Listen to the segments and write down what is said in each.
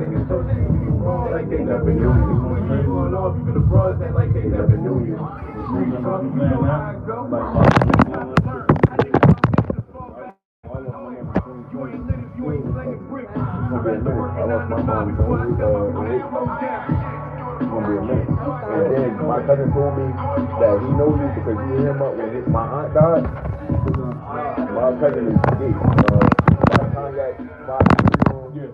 Niggas so wrong like they never knew you. Going off, even the bros act like they never knew you. I lost my mom it's gonna be a minute. And then my cousin told me that he knows you because you hit him up when my aunt died. My cousin is gay.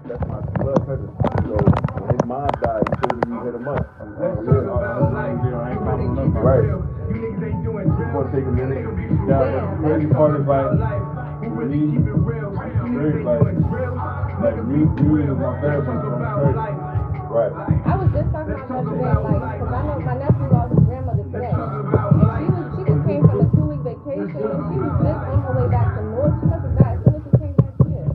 That's my blood cousin. So when his mom died, he told me you hit him up. Right. It's gonna take a minute. Yeah, the crazy part is like me, very like me is my therapist, so I'm crazy. Right. I was just talking about that today, like, because I know my nephew lost his grandmother today. And she just came from a 2-week vacation, and she was just on her way back to Newark. She must have died as soon as she came back here.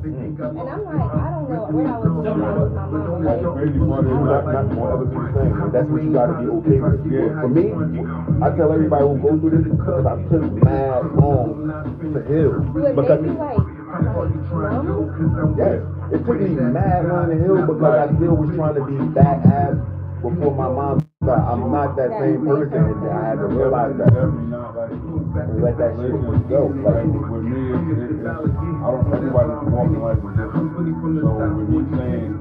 And I'm like, I don't know what I was doing when I was my mom. Like, crazy part is Not what other people saying, and that's what you gotta be okay with. For me, I tell everybody who goes through this because I took mad long to heal. Because you like numb? yes, it took me mad long to heal because I still was trying to be that ass before my mom died. I'm not that same person, and I had to realize that. definitely not like. And let that shit go. Like with me, it's I don't. Everybody's walking life is different. So with me saying,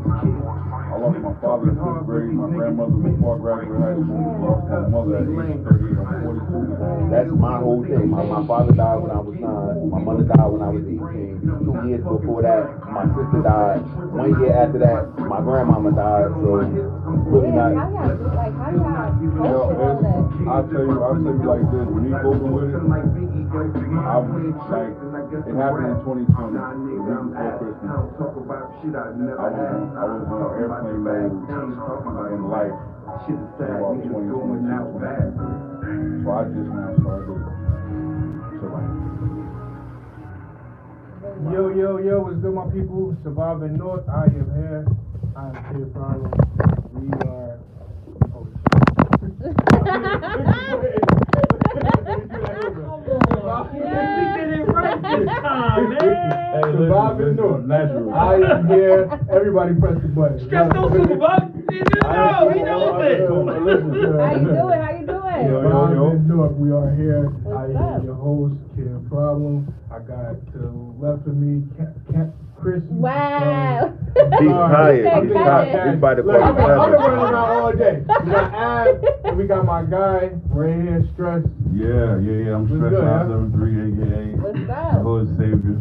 I lost my father in 5th grade, my grandmother before I graduated high school, lost my mother at age 38. I'm 42. That's my whole thing. My father died when I was 9. My mother died when I was 18. 2 years before that, my sister died. 1 year after that, my grandmama died. So really not. How y'all cope with all that? I'll tell you like this. When you go through it, I was like, it happened in 2020. The week before Christmas. I was on airplane mode in life about 2022. So I just now started to like. Yo, what's good, my people? Surviving North, I am here. I am Clear Problem. We are. Oh, Surviving North. Natural. I am here. Everybody press the button. Stress no super, Bob. He knows it. How you doing? Surviving North, we are here. I What's am up? your host, Kid Problem. I got to the left of me, Chris. Wow. He's tired. He's tired. He's about to call I've been running you. around all day. We got Ab, and we got my guy right here, Stress. Yeah. I'm What's Stress good, 973, aka What's the up? Hood Savior.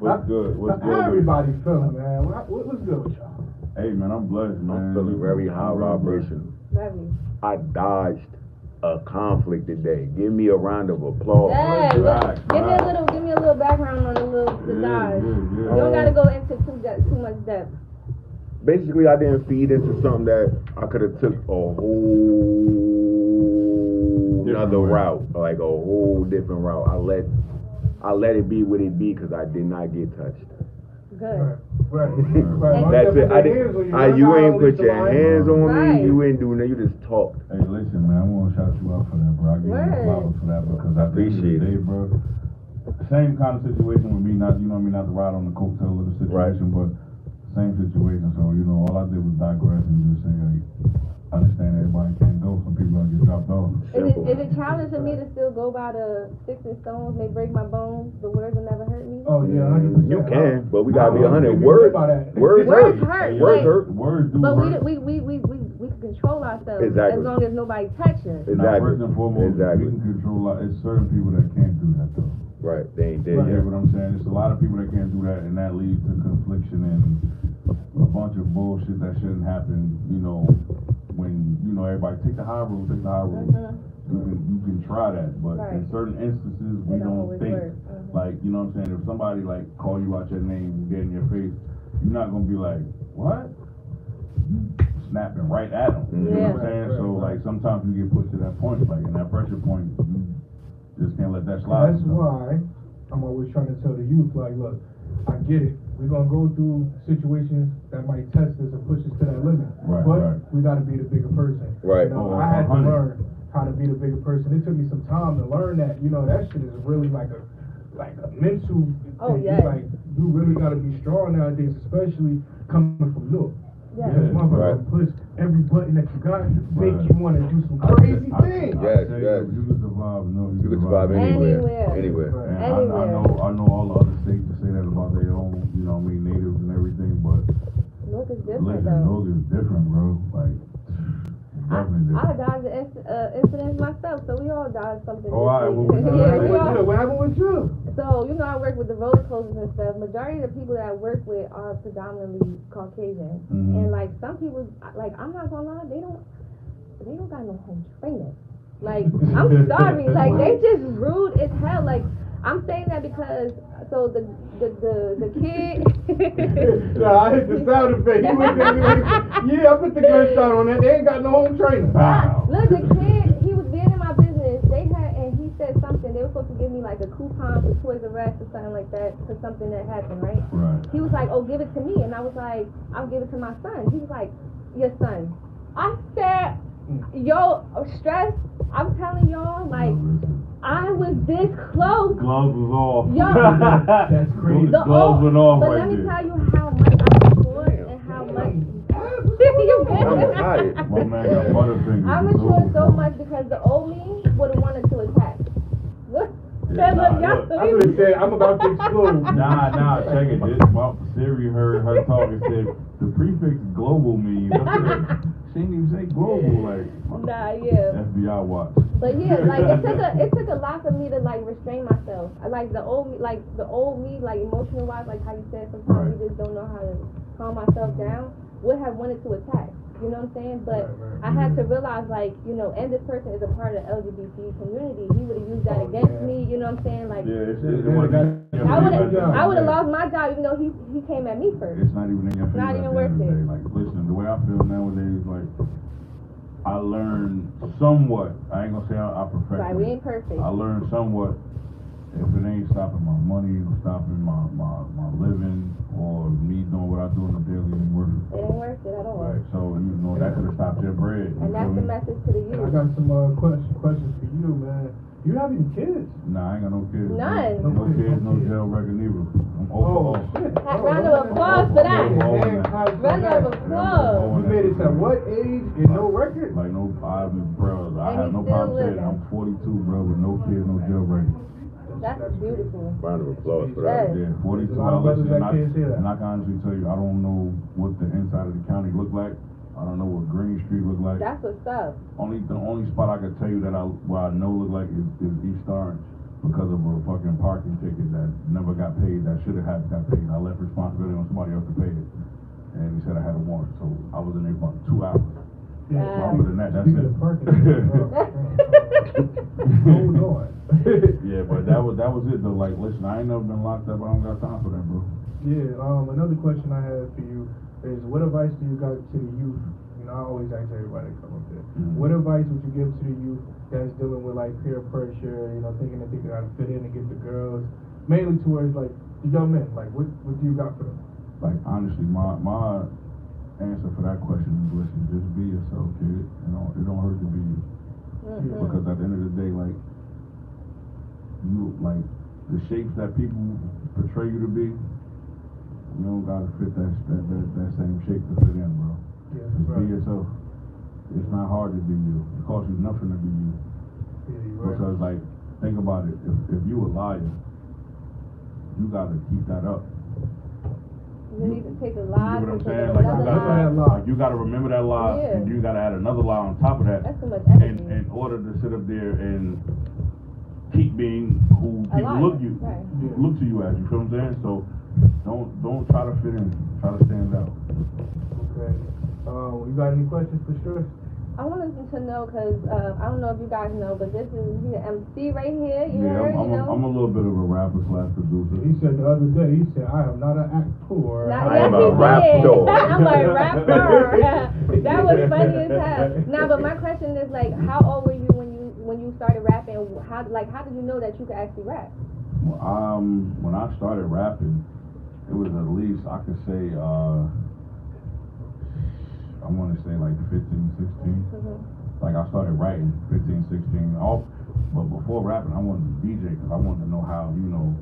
What's good? What's How good? everybody feeling, man? What's good with y'all? Hey man, I'm blessed, man. I'm feeling very high vibration. Lovely. I dodged a conflict today. Give me a round of applause. Hey, Relax, give me a little background on the dodge. You don't gotta go into too much depth. Basically, I didn't feed into something that I could have took a whole another route, like a whole different route. I let it be what it be because I did not get touched. Good. Right. That's it. You ain't put your hands on Right. me. You ain't doing that. You just talked. Hey, listen, man, I want to shout you out for that, bro. I give you flowers for that because I Appreciate it, bro. Same kind of situation with me, not not to ride on the coattail of the situation, but same situation. So all I did was digress and just say, hey, I understand everybody can't go. Some people gonna get dropped off. Is it challenge for me to still go by the sticks and stones may break my bones, but words will never hurt me? Oh yeah, 100%. You can, but we gotta be 100. Words Words Words hurt. hurt. Words hurt. Words do But hurt. we can control ourselves Exactly. as long as nobody touches. Exactly. Now, first and foremost, Exactly. we can control. It's certain people that can't do that though. Right. They ain't there You yet. get what I'm saying? It's a lot of people that can't do that, and that leads to confliction and a bunch of bullshit that shouldn't happen. When everybody take the high road, take the high road. You can try that, but in certain instances we don't think. Like, you know what I'm saying? If somebody like call you out your name, get in your face, you're not gonna be like, what? You snapping right at them. You know what I'm saying? So like sometimes you get pushed to that point, like in that pressure point, you just can't let that slide. That's why I'm always trying to tell the youth, like, look, I get it. We're gonna go through situations that might test us and push us to that limit. But we gotta be the bigger person. Right. I had to learn how to be the bigger person. It took me some time to learn that. That shit is really like a mental thing. Oh, yeah. Like you really gotta be strong nowadays, especially coming from Newark. Yeah. Because motherfucker push every button that you got, make you want to do some crazy things. Yes. You can survive. No, You can survive anywhere. And Anywhere. I know all the other states to say that about their own, you know what I mean, natives and everything, but Newark is different listen, though. Newark is different, bro. Like, definitely I different. dodged incidents myself, so we all dodged something. Oh, all right, well, What happened with you? So, you know, I work with the roller coasters and stuff. Majority of the people that I work with are predominantly Caucasian. Mm-hmm. And, like, some people, like, I'm not gonna lie, they don't got no home training. Like, I'm sorry, like, they just rude as hell. Like, I'm saying that because, so the kid. Nah, I hit the sound effect. He was yeah, I put the gunshot on that. They ain't got no home training. Wow. Look, the kid, he was being in my business. And he said something. They were supposed to give me like a coupon for Toys R Us or something like that for something that happened, right? Right. He was like, "Oh, give it to me," and I was like, "I'll give it to my son." He was like, "Your son." I said, "Yo, stress." I'm telling y'all, like, I was this close. Gloves was off. Yo, That's crazy. The gloves went off but right let me there. tell you how much I matured and how much. You tired. My man got butterfingers. I matured so much because the old me would have wanted to attack. Look, Yeah, look, nah, y'all look. I would have said, I'm about to explode. Nah, check it. This Siri heard her talk and said the prefix global means. She didn't even say global, like. Nah, yeah. FBI watch. But yeah, like it took a lot for me to like restrain myself. I like the old me, like emotional wise, like how you said sometimes you just don't know how to calm myself down. Would have wanted to attack. You know what I'm saying? But I had to realize, like, you know, and this person is a part of the LGBT community. He would have used that against me. You know what I'm saying? Like, I would have lost my job even though he came at me first. It's not even in your face. Not even worth it. Like, listen, the way I feel nowadays, like, I learned somewhat. I ain't gonna say I perfected. Right, we ain't perfect. I learned somewhat. If it ain't stopping my money, or stopping my living, or me doing what I do on the daily, it ain't worth it. It ain't worth it at all. Right. So, you know, that could have stopped your bread. And that's the message to the I youth. got some questions for you, man. You have any kids? Nah, I ain't got no kids. None. No kids, no jail record neither. I'm over. Shit. Round of applause for that. Round of applause. You made it to what age and no record? Like no, bro, I And have he no still problem saying it. living. I'm 42, bro, with no kids, no jail record. That's beautiful. Round of applause for Yes. that. Yeah, 42. There's a lot of brothers that can't say that. And I can honestly tell you, I don't know what the inside of the county look like. I don't know what Green Street look like. That's what's up. The only spot I could tell you that where I know look like is East Orange because of a fucking parking ticket that never got paid. That should have got paid. I left responsibility on somebody else to pay it, and he said I had a warrant, so I was in there for 2 hours. Longer than that, that's it. Hold on. Yeah, but that was it though. Like, listen, I ain't never been locked up. I don't got time for that, bro. Yeah. Another question I have for you is, what advice do you got to the youth? You know, I always ask everybody to come up there. Mm-hmm. What advice would you give to the youth that's dealing with like peer pressure? You know, thinking that they gotta fit in and get the girls, mainly towards like the young men. Like, what do you got for them? Like, honestly, my answer for that question is, listen, just be yourself, kid. You know, it don't hurt to be you. Mm-hmm. Because at the end of the day, like, you, like, the shapes that people portray you to be, you don't gotta fit that same shape to fit in, bro. Yeah, Just right. be yourself. It's not hard to be you. It costs you nothing to be you. Yeah, you're right. Because, like, think about it. If you a liar, you gotta keep that up. You need to take a You lie know what I'm to saying? another lie. Like, you gotta remember that lie, Yeah. and you gotta add another lie on top of that. That's too much In energy. order to sit up there and keep being who A people liar, look right. look to you as. You feel what I'm saying? So don't try to fit in. Try to stand out. Okay. You got any questions for sure? I wanted to know because I don't know if you guys know, but this is the MC right here. You Yeah, heard, I'm a little bit of a rapper / producer. He said the other day, he said, I am not an actor. Not, I am yes, a he rapper. did. I'm a rapper. That was funny as hell. Now, but my question is like, how old were you when you started rapping? How did you know that you could actually rap? When I started rapping, it was at least, I could say, I want to say like 15, 16. Like, I started writing 15, 16. But before rapping, I wanted to DJ because I wanted to know how, you know,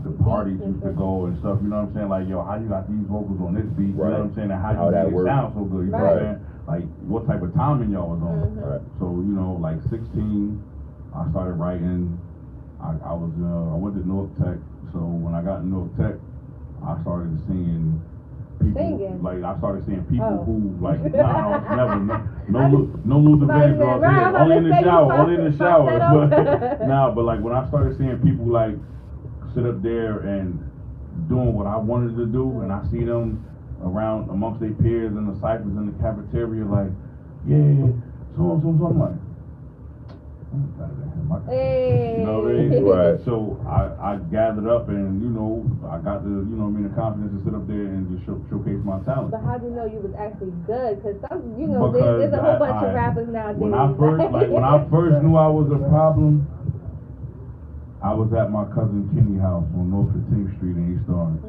the parties used to go and stuff, you know what I'm saying? Like, yo, how you got these vocals on this beat, you know what I'm saying? And how you that make it sound so good, you know what I'm saying? Like, what type of timing y'all was on? Right. So, you know, like 16, I started writing. I went to Newark Tech, so when I got in Newark Tech, I started seeing people, like, I started seing people who, like, no Luther Vandross here, only in the shower, but like, when I started seeing people, like, sit up there and doing what I wanted to do, and I see them around amongst their peers in the ciphers in the cafeteria, like, yeah, so I'm like, I'm better than him. Hey. You know what I mean? Right. So I gathered up and, you know, I got the, you know what I mean, the confidence to sit up there and just showcase my talent. But how do you know you was actually good? Because some, you know, there's a whole bunch of rappers nowadays. When I first knew I was a problem, I was at my cousin Kenny's house on North 15th Street in East Orange.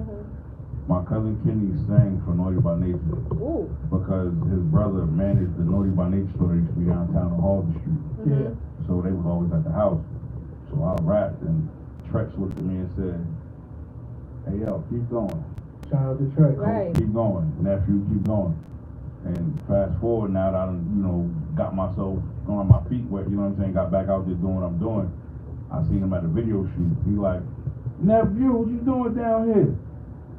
My cousin Kenny sang for Naughty by Nature. Ooh. Because his brother managed the Naughty by Nature store that used to be downtown on Halsey Street. Yeah. So they was always at the house. So I rapped and Trex looked at me and said, hey yo, keep going. Shout out to Trex. Right. Keep going. Nephew, keep going. And fast forward now that I done, you know, got myself on my feet wet, you know what I'm saying, got back out there doing what I'm doing. I seen him at a video shoot. He like, nephew, what you doing down here?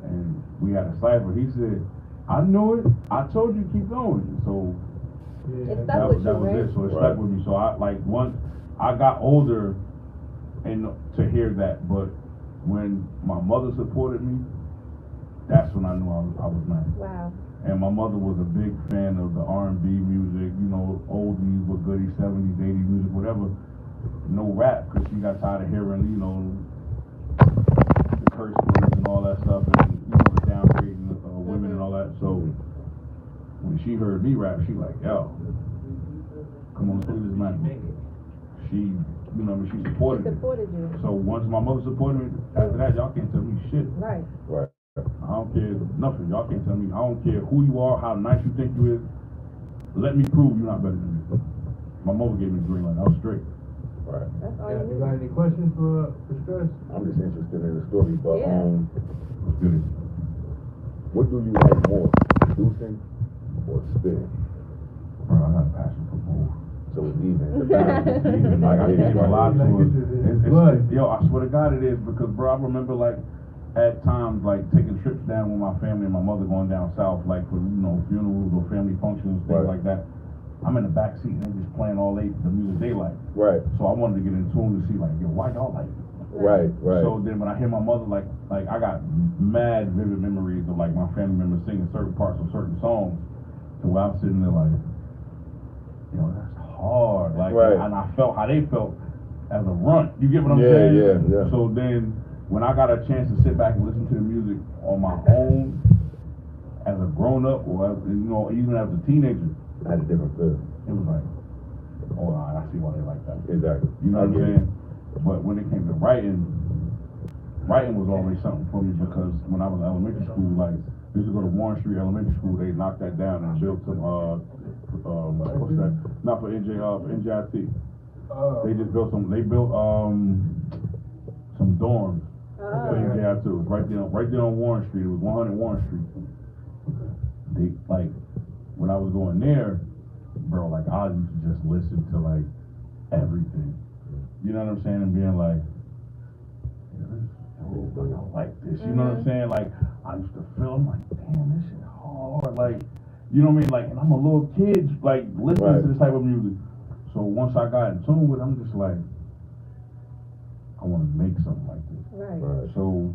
And we had a cipher. He said, I knew it. I told you keep going. So that was it. So it stuck with me. So I once I got older and to hear that, but when my mother supported me, that's when I knew I was mad. Wow. And my mother was a big fan of the R&B music, you know, oldies but goodies, 70s, 80s music, whatever. No rap, because she got tired of hearing, you know, the curse words and all that stuff, and, you know, the downgrading of women and all that. So when she heard me rap, she like, yo, come on, let's look at this man. She, you know, she supported me. You. So once my mother supported me, after that, y'all can't tell me shit. Right. Right. I don't care nothing. Y'all can't tell me. I don't care who you are, how nice you think you is. Let me prove you're not better than me. My mother gave me the green light. I was straight. Right. That's all You got any questions for Stress? I'm just interested in the story, but Let's get it. what do you like more, producing or spitting? Bro, I got a passion for both. So it's even. Like, I can't even lie to it. Yo, I swear to God it is, because, bro, I remember, like, at times, like, taking trips down with my family and my mother going down south, like, for, you know, funerals or family functions, things like that. I'm in the back seat and they just playing all the music they like. Right. So I wanted to get in tune to see, like, yo, why y'all like it? Right. So then when I hear my mother, like I got mad vivid memories of, like, my family members singing certain parts of certain songs, to where I'm sitting there like, yo, that's hard. Like, and I felt how they felt as a runt. You get what I'm saying? Yeah. So then when I got a chance to sit back and listen to the music on my own as a grown up, or as, you know, even as a teenager, I had a different feel. it was like, oh, I see why they like that. Exactly. You know what I'm saying? But when it came to writing was always something for me, because when I was in elementary school, like, we used to go to Warren Street Elementary School, they knocked that down and built some, what's that? Not for NJIT. They just built some dorms for NJIT. It was right there on Warren Street. It was 100 Warren Street. They, like, when I was going there, bro, like, I used to just listen to, like, everything. You know what I'm saying? And being like, I like this. You know what I'm saying? Like, I used to feel, I'm like, damn, this shit hard. Like, you know what I mean? Like, and I'm a little kid, like, listening to this type of music. So once I got in tune with it, I'm just like, I want to make something like this. Right. So,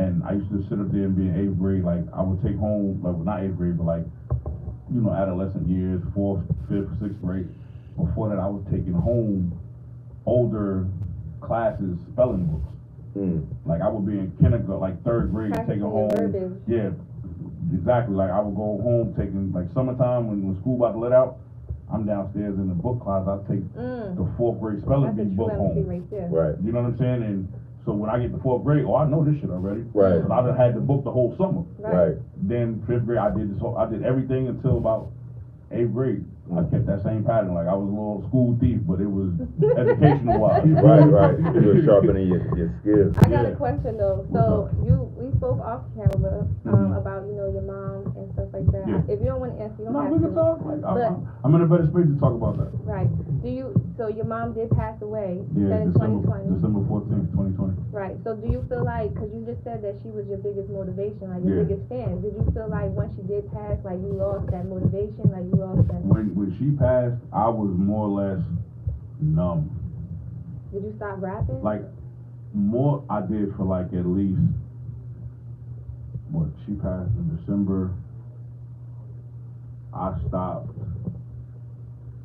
and I used to sit up there and be in 8th grade, like, I would take home, like, not 8th grade, but, like, you know, adolescent years, 4th, 5th, 6th grade. Before that, I was taking home older classes, spelling books. Like, I would be in kindergarten, like 3rd grade, taking home. Yeah, exactly. Like, I would go home taking, like, summertime when school about to let out, I'm downstairs in the book closet. I take the 4th grade spelling bee book home. Right. You know what I'm saying? And so when I get to 4th grade, I know this shit already. Right. Because I done had the book the whole summer. Right. Then 5th grade, I did everything until about 8th grade. I kept that same pattern. Like I was a little school thief, but it was educational wise. Right. You were sharpening your skills. I got a question though. So we spoke off camera about your mom and stuff like that. Yeah. If you don't want to answer, you don't No, have we to. can talk. Like, But I'm in a better space to talk about that. right. So your mom did pass away. Yeah, in 2020. December 14th, 2020. Right. So do you feel like, because you just said that she was your biggest motivation, like your Yeah. biggest fan, did you feel like once she did pass, like you lost that motivation, like you lost that? When she passed, I was more or less numb. Did you stop rapping? Like, more I did for like at least, she passed in December. I stopped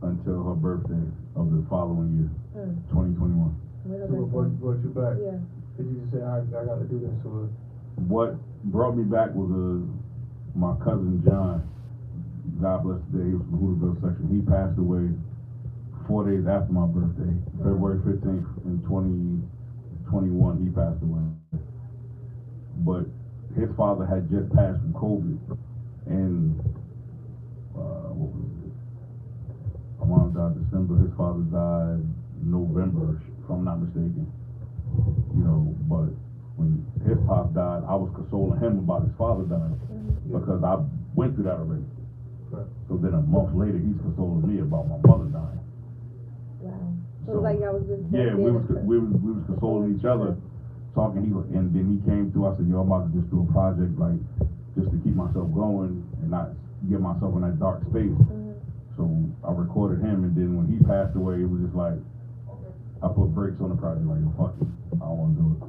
until her birthday of the following year, 2021. So what brought you back? Yeah. Did you just say, I gotta do this? Or What brought me back was my cousin John. God bless the day, he was from the Hooterville section. He passed away 4 days after my birthday, February 15th in 2021. He passed away. But his father had just passed from COVID, and what was it? My mom died December. His father died November, if I'm not mistaken. But when his pop died, I was consoling him about his father dying because I went through that already. Right. So then a month later, he's consoling me about my mother dying. Wow. So it was like y'all was just we was consoling each other, talking. And then he came through. I said, "Yo, I'm about to just do a project, like just to keep myself going and not get myself in that dark space." So I recorded him, and then when he passed away, it was just like I put brakes on the project. Like, fuck it, I don't want to do it.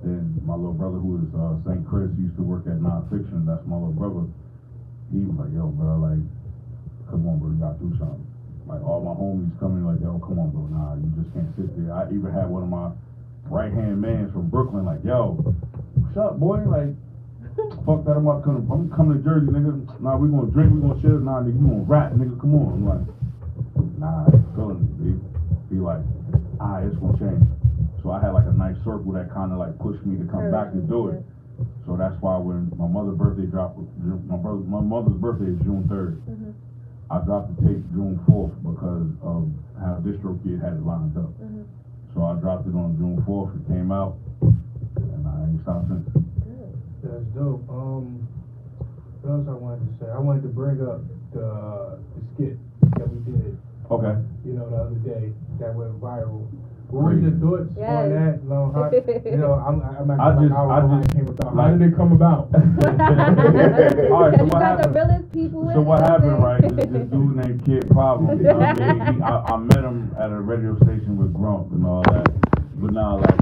Then my little brother, who is St. Chris, used to work at Nonfiction. That's my little brother. He was like, "Yo, bro, like, come on, bro, you gotta do something." Like, all my homies coming like, "Yo, come on, bro, nah, you just can't sit there." I even had one of my right-hand mans from Brooklyn like, "Yo, what's up, boy? Like, fuck that, I'm coming to Jersey, nigga. Nah, we gonna drink, we gonna chill. Nah, nigga, you gonna rap, nigga, come on." I'm like, "Nah, I ain't feeling it, dude." He like, it's gonna change. So I had like a nice circle that kind of like pushed me to come back and do it. So that's why when my mother's birthday dropped, my mother's birthday is June 3rd. I dropped the tape June 4th because of how Distro Kid had it lined up. So I dropped it on June 4th. It came out, and I ain't stopped since. That's dope. What else I wanted to say? I wanted to bring up the skit that we did. Okay. The other day that went viral. What were your thoughts on that? I'm actually how it came about. How did it come about? All right, so what happened? The realest people So what happened, right? This dude named Kid Problem. I met him at a radio station with Grump and all that. But now, like,